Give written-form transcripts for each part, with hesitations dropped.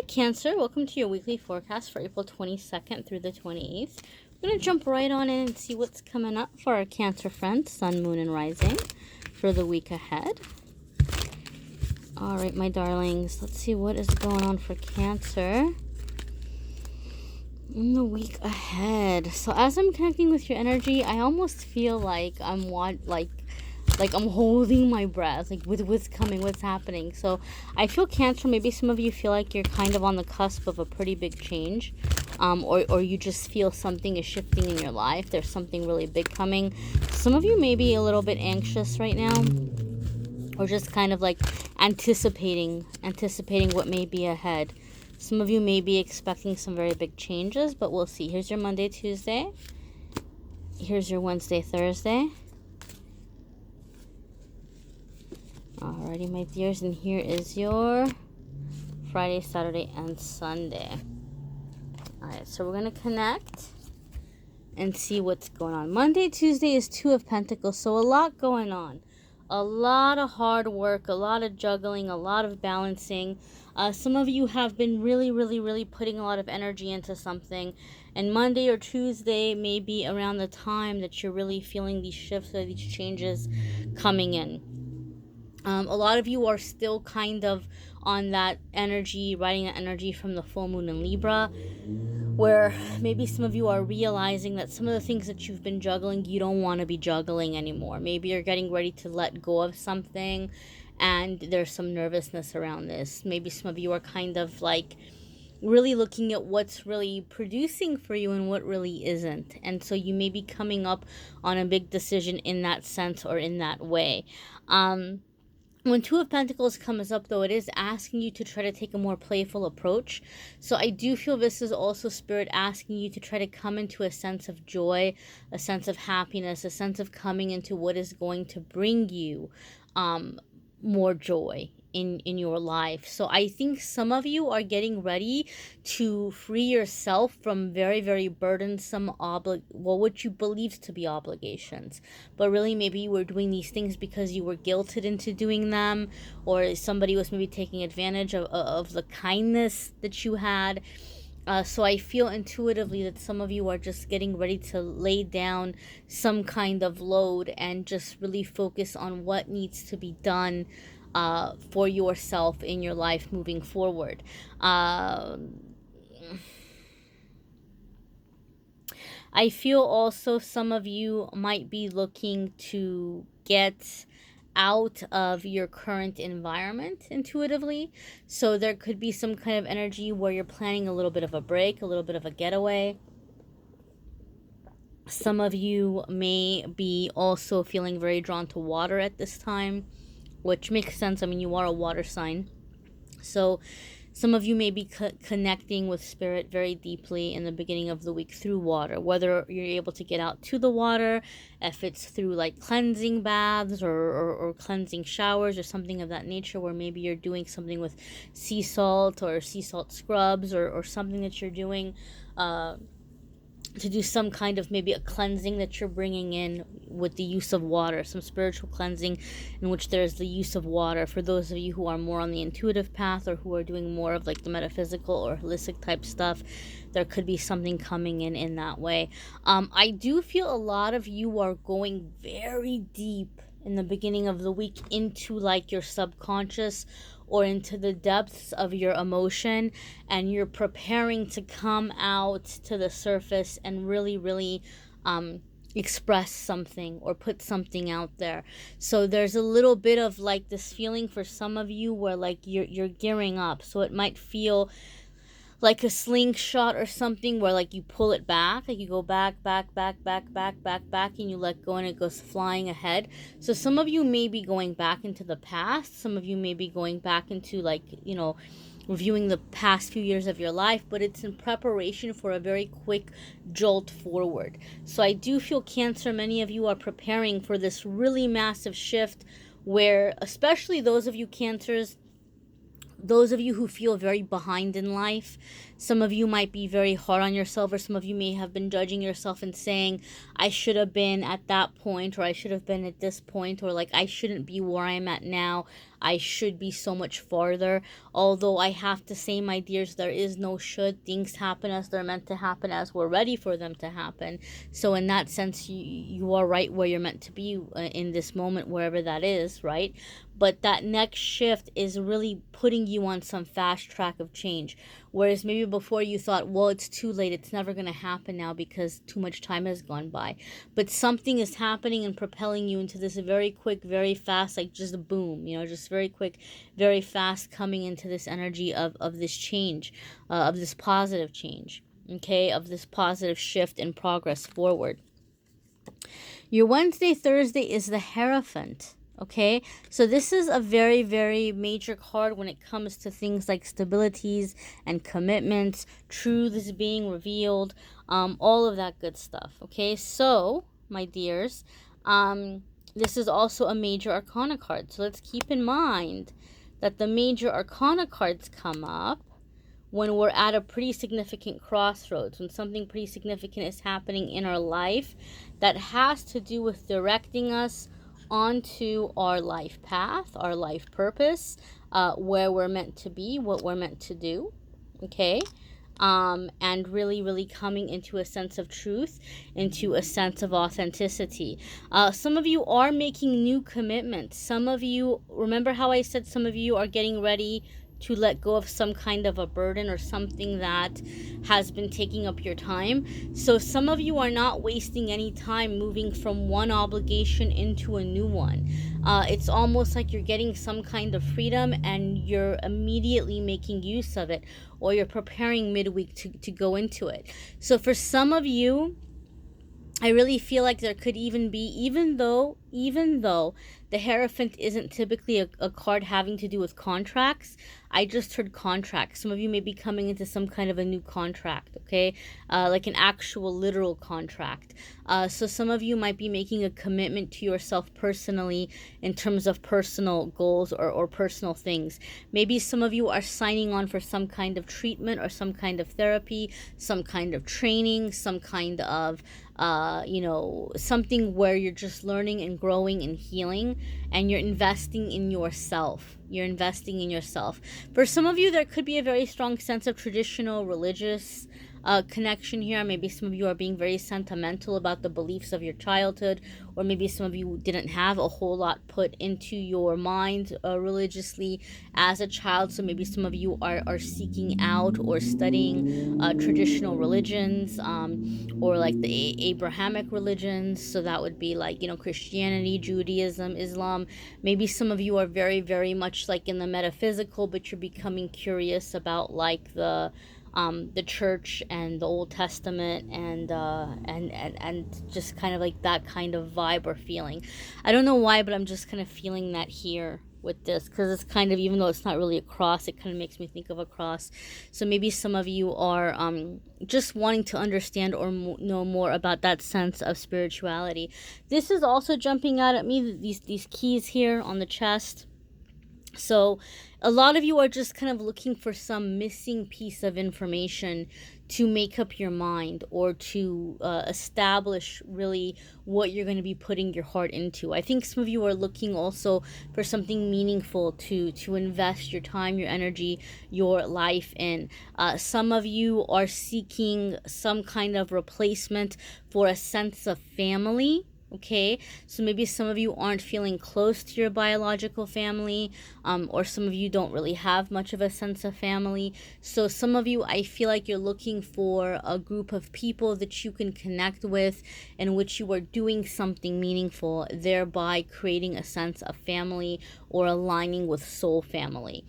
Cancer, welcome to your weekly forecast for April 22nd through the 28th. We're going to jump right on in and see what's coming up for our Cancer friends, Sun, Moon, and Rising for the week ahead. All right, my darlings, let's see what is going on for Cancer in the week ahead. So as I'm connecting with your energy, I almost feel like I'm holding my breath, like with what's coming, what's happening. So I feel Cancer, maybe some of you feel like you're kind of on the cusp of a pretty big change, or you just feel something is shifting in your life. There's something really big coming. Some of you may be a little bit anxious right now, or just kind of like anticipating what may be ahead. Some of you may be expecting some very big changes, but we'll see. Here's your Monday, Tuesday. Here's your Wednesday, Thursday. Alrighty, my dears, and here is your Friday, Saturday, and Sunday. Alright, so we're going to connect and see what's going on. Monday, Tuesday is Two of Pentacles, so a lot going on. A lot of hard work, a lot of juggling, a lot of balancing. Some of you have been really putting a lot of energy into something, and Monday or Tuesday may be around the time that you're really feeling these shifts or these changes coming in. A lot of you are still kind of on that energy, riding that energy from the full moon in Libra, where maybe some of you are realizing that some of the things that you've been juggling, you don't want to be juggling anymore. Maybe you're getting ready to let go of something, and there's some nervousness around this. Maybe some of you are kind of like really looking at what's really producing for you and what really isn't. And so you may be coming up on a big decision in that sense or in that way. When Two of Pentacles comes up, though, it is asking you to try to take a more playful approach. So I do feel this is also Spirit asking you to try to come into a sense of joy, a sense of happiness, a sense of coming into what is going to bring you more joy in your life. So I think some of you are getting ready to free yourself from very burdensome what you believe to be obligations, but really maybe you were doing these things because you were guilted into doing them, or somebody was maybe taking advantage of the kindness that you had. So I feel intuitively that some of you are just getting ready to lay down some kind of load and just really focus on what needs to be done for yourself in your life moving forward. I feel also some of you might be looking to get out of your current environment intuitively. So there could be some kind of energy where you're planning a little bit of a break, a little bit of a getaway. Some of you may be also feeling very drawn to water at this time, which makes sense. I mean, you are a water sign. So some of you may be connecting with Spirit very deeply in the beginning of the week through water, whether you're able to get out to the water, if it's through like cleansing baths or cleansing showers or something of that nature, where maybe you're doing something with sea salt or sea salt scrubs or something that you're doing to do some kind of maybe a cleansing that you're bringing in with the use of water, some spiritual cleansing in which there's the use of water. For those of you who are more on the intuitive path or who are doing more of like the metaphysical or holistic type stuff, there could be something coming in that way. I do feel a lot of you are going very deep in the beginning of the week into like your subconscious or into the depths of your emotion, and you're preparing to come out to the surface and really express something or put something out there. So there's a little bit of like this feeling for some of you where like you're gearing up. So it might feel like a slingshot or something where like you pull it back, like you go back, and you let go and it goes flying ahead. So some of you may be going back into the past. Some of you may be going back into like, you know, reviewing the past few years of your life, but it's in preparation for a very quick jolt forward. So I do feel Cancer, many of you are preparing for this really massive shift where, especially those of you Cancers, those of you who feel very behind in life, some of you might be very hard on yourself, or some of you may have been judging yourself and saying, I should have been at that point, or I should have been at this point, or like I shouldn't be where I'm at now. I should be so much farther. Although I have to say, my dears, there is no should. Things happen as they're meant to happen, as we're ready for them to happen. So in that sense, you are right where you're meant to be in this moment, wherever that is, right? But that next shift is really putting you on some fast track of change. Whereas maybe before you thought, well, it's too late, it's never going to happen now because too much time has gone by. But something is happening and propelling you into this very quick, very fast, like just a boom, just very quick, very fast, coming into this energy of this change, of this positive change, okay, of this positive shift and progress forward. Your Wednesday, Thursday is the Hierophant. Okay, so this is a very, very major card when it comes to things like stabilities and commitments, truths being revealed, all of that good stuff. Okay, so my dears, this is also a major arcana card. So let's keep in mind that the major arcana cards come up when we're at a pretty significant crossroads, when something pretty significant is happening in our life that has to do with directing us onto our life path, our life purpose, where we're meant to be, what we're meant to do, okay? And really, really coming into a sense of truth, into a sense of authenticity. Some of you are making new commitments. Some of you, remember how I said some of you are getting ready to let go of some kind of a burden or something that has been taking up your time. So some of you are not wasting any time moving from one obligation into a new one. It's almost like you're getting some kind of freedom and you're immediately making use of it, or you're preparing midweek to go into it. So for some of you, I really feel like there could even be, even though the Hierophant isn't typically a card having to do with contracts, I just heard contracts. Some of you may be coming into some kind of a new contract, okay? Like an actual literal contract. So some of you might be making a commitment to yourself personally in terms of personal goals or personal things. Maybe some of you are signing on for some kind of treatment or some kind of therapy, some kind of training, some kind of something where you're just learning and growing and healing, and you're investing in yourself. You're investing in yourself. For some of you, there could be a very strong sense of traditional religious connection here. Maybe some of you are being very sentimental about the beliefs of your childhood, or maybe some of you didn't have a whole lot put into your mind religiously as a child. So maybe some of you are seeking out or studying traditional religions, or like the Abrahamic religions. So that would be like, Christianity, Judaism, Islam. Maybe some of you are very, very much like in the metaphysical, but you're becoming curious about like the church and the Old Testament and just kind of like that kind of vibe or feeling. I don't know why, but I'm just kind of feeling that here with this, because it's kind of, even though it's not really a cross, it kind of makes me think of a cross. So maybe some of you are just wanting to understand or know more about that sense of spirituality. This is also jumping out at me, these keys here on the chest. So a lot of you are just kind of looking for some missing piece of information to make up your mind, or to establish really what you're going to be putting your heart into. I think some of you are looking also for something meaningful to invest your time, your energy, your life in. Some of you are seeking some kind of replacement for a sense of family. Okay, so maybe some of you aren't feeling close to your biological family, or some of you don't really have much of a sense of family. So some of you, I feel like you're looking for a group of people that you can connect with, in which you are doing something meaningful, thereby creating a sense of family or aligning with soul family.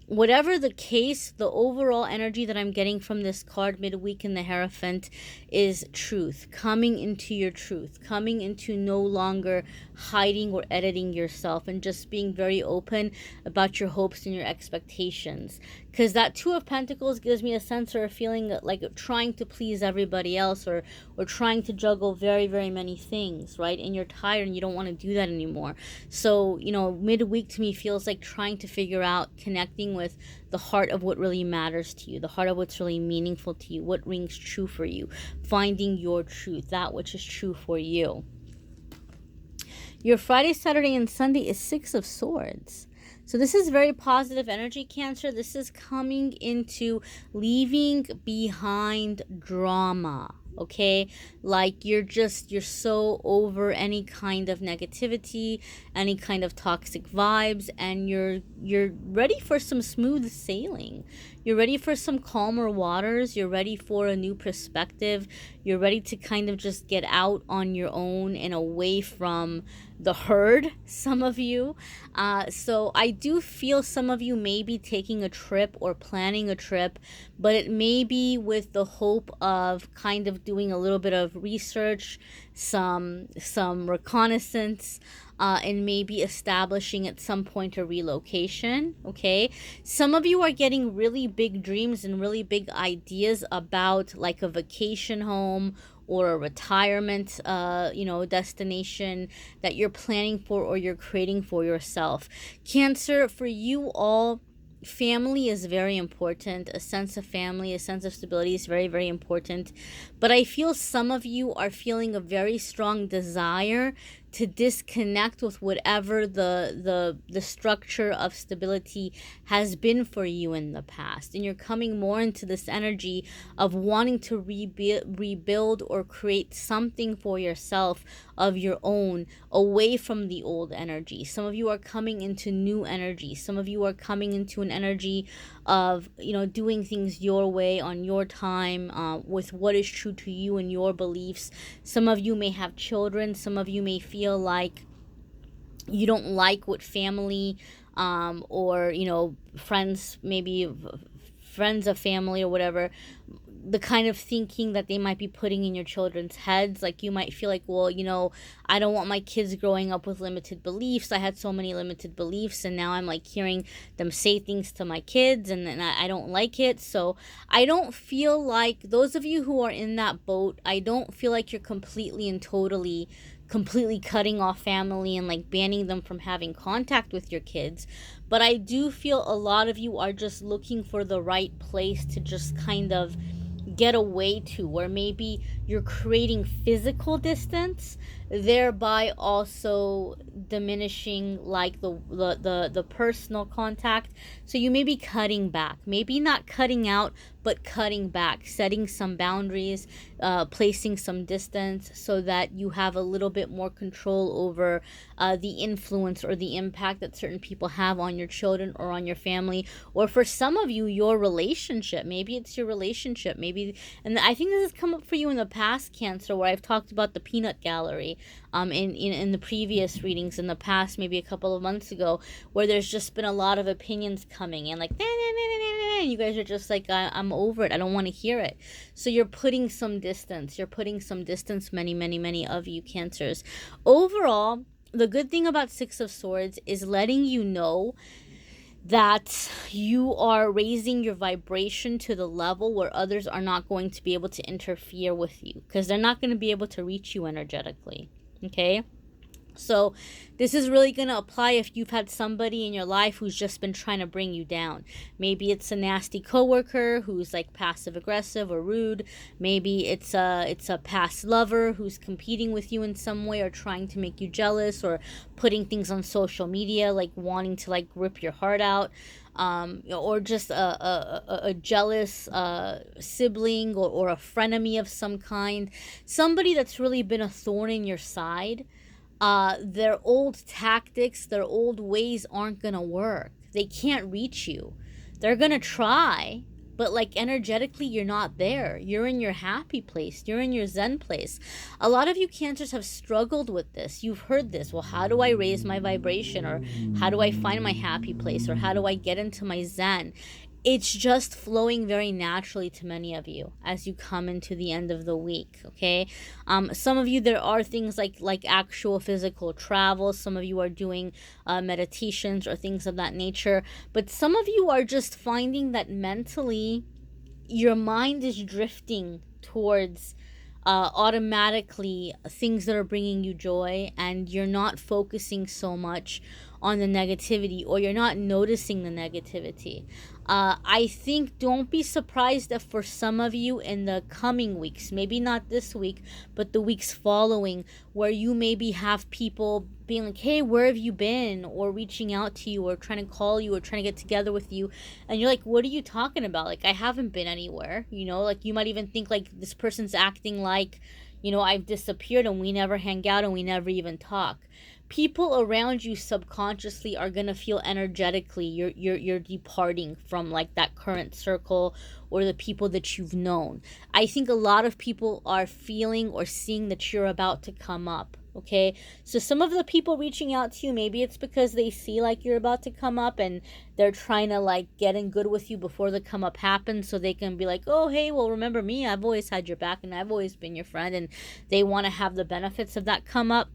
Whatever the case, the overall energy that I'm getting from this card midweek in the Hierophant is truth, coming into your truth, coming into no longer hiding or editing yourself, and just being very open about your hopes and your expectations. Because that Two of Pentacles gives me a sense or a feeling like trying to please everybody else, or trying to juggle very, very many things, right? And you're tired and you don't want to do that anymore. So, midweek to me feels like trying to figure out, connecting with the heart of what really matters to you, the heart of what's really meaningful to you, what rings true for you, finding your truth, that which is true for you. Your Friday, Saturday, and Sunday is Six of Swords. So this is very positive energy, Cancer. This is coming into leaving behind drama. Okay, like you're so over any kind of negativity, any kind of toxic vibes, and you're ready for some smooth sailing. You're ready for some calmer waters. You're ready for a new perspective. You're ready to kind of just get out on your own and away from the herd, some of you. So I do feel some of you may be taking a trip or planning a trip, but it may be with the hope of kind of doing a little bit of research, some reconnaissance, and maybe establishing at some point a relocation. Okay, some of you are getting really big dreams and really big ideas about like a vacation home or a retirement destination that you're planning for or you're creating for yourself. Cancer, for you all, family is very important. A sense of family, a sense of stability is very, very important. But I feel some of you are feeling a very strong desire to disconnect with whatever the structure of stability has been for you in the past, and you're coming more into this energy of wanting to rebuild or create something for yourself of your own, away from the old energy. Some of you are coming into new energy. Some of you are coming into an energy of doing things your way, on your time, with what is true to you and your beliefs. Some of you may have children. Some of you may feel like you don't like what family or friends, maybe friends of family or whatever, the kind of thinking that they might be putting in your children's heads. Like you might feel like, well, I don't want my kids growing up with limited beliefs. I had so many limited beliefs, and now I'm like hearing them say things to my kids, and I don't like it. So I don't feel like, those of you who are in that boat, I don't feel like you're completely and totally completely cutting off family and like banning them from having contact with your kids. But I do feel a lot of you are just looking for the right place to just kind of get away to, where maybe you're creating physical distance, thereby also diminishing like the personal contact. So you may be cutting back, maybe not cutting out, but cutting back, setting some boundaries, placing some distance, so that you have a little bit more control over the influence or the impact that certain people have on your children or on your family, or for some of you, your relationship. Maybe it's your relationship, maybe. And I think this has come up for you in the past, Cancer, where I've talked about the peanut gallery in the previous readings in the past, maybe a couple of months ago, where there's just been a lot of opinions coming in, like, and you guys are just like, I'm over it, I don't want to hear it. So you're putting some distance, many, many, many of you Cancers. Overall, the good thing about Six of Swords is letting you know that you are raising your vibration to the level where others are not going to be able to interfere with you, because they're not going to be able to reach you energetically. Okay? So this is really going to apply if you've had somebody in your life who's just been trying to bring you down. Maybe it's a nasty coworker who's like passive aggressive or rude. Maybe it's a past lover who's competing with you in some way, or trying to make you jealous, or putting things on social media like wanting to like rip your heart out. Or just a jealous sibling, or a frenemy of some kind. Somebody that's really been a thorn in your side. Their old tactics, their old ways aren't gonna work. They can't reach you. They're gonna try, but like energetically, you're not there. You're in your happy place. You're in your Zen place. A lot of you Cancers have struggled with this. You've heard this. Well, how do I raise my vibration? Or how do I find my happy place? Or how do I get into my Zen? It's just flowing very naturally to many of you as you come into the end of the week. Okay, some of you, there are things like actual physical travel. Some of you are doing meditations or things of that nature, but some of you are just finding that mentally your mind is drifting towards automatically things that are bringing you joy, and you're not focusing so much on the negativity, or you're not noticing the negativity. I think don't be surprised if for some of you in the coming weeks, maybe not this week, but the weeks following, where you maybe have people being like, hey, where have you been? Or reaching out to you, or trying to call you, or trying to get together with you. And you're like, what are you talking about? Like, I haven't been anywhere, you know? Like, you might even think like this person's acting like, you know, I've disappeared and we never hang out and we never even talk. People around you subconsciously are gonna feel energetically you're departing from like that current circle or the people that you've known. I think a lot of people are feeling or seeing that you're about to come up. Okay, so some of the people reaching out to you, maybe it's because they see like you're about to come up and they're trying to like get in good with you before the come up happens, so they can be like, oh hey, well remember me, I've always had your back and I've always been your friend, and they want to have the benefits of that come up,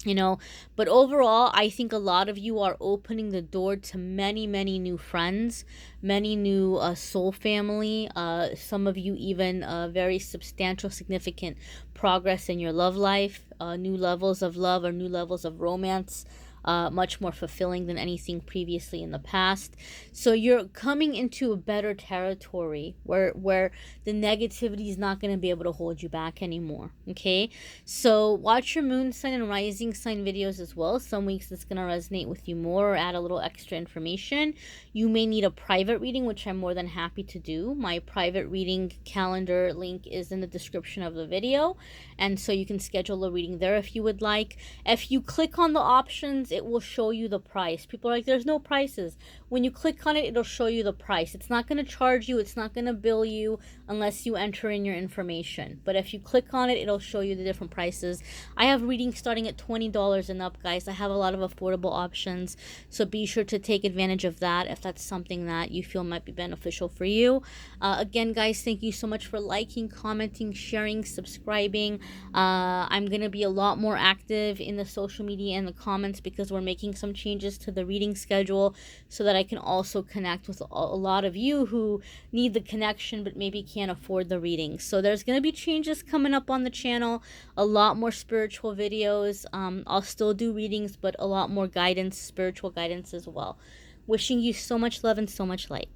you know. But overall, I think a lot of you are opening the door to many new friends, many new soul family, some of you even very substantial significant progress in your love life, new levels of love or new levels of romance, much more fulfilling than anything previously in the past. So you're coming into a better territory where the negativity is not going to be able to hold you back anymore. Okay, so watch your moon sign and rising sign videos as well. Some weeks it's going to resonate with you more or add a little extra information. You may need a private reading, which I'm more than happy to do. My private reading calendar link is in the description of the video, and so you can schedule a reading there if you would like. If you click on the options, it will show you the price. People are like, there's no prices. When you click on it, it'll show you the price. It's not going to charge you. It's not going to bill you unless you enter in your information. But if you click on it, it'll show you the different prices. I have readings starting at $20 and up, guys. I have a lot of affordable options, so be sure to take advantage of that if that's something that you feel might be beneficial for you. Again, guys, thank you so much for liking, commenting, sharing, subscribing. I'm going to be a lot more active in the social media and the comments because we're making some changes to the reading schedule so that I can also connect with a lot of you who need the connection but maybe can't afford the reading. So there's going to be changes coming up on the channel, a lot more spiritual videos. I'll still do readings, but a lot more guidance, spiritual guidance as well. Wishing you so much love and so much light.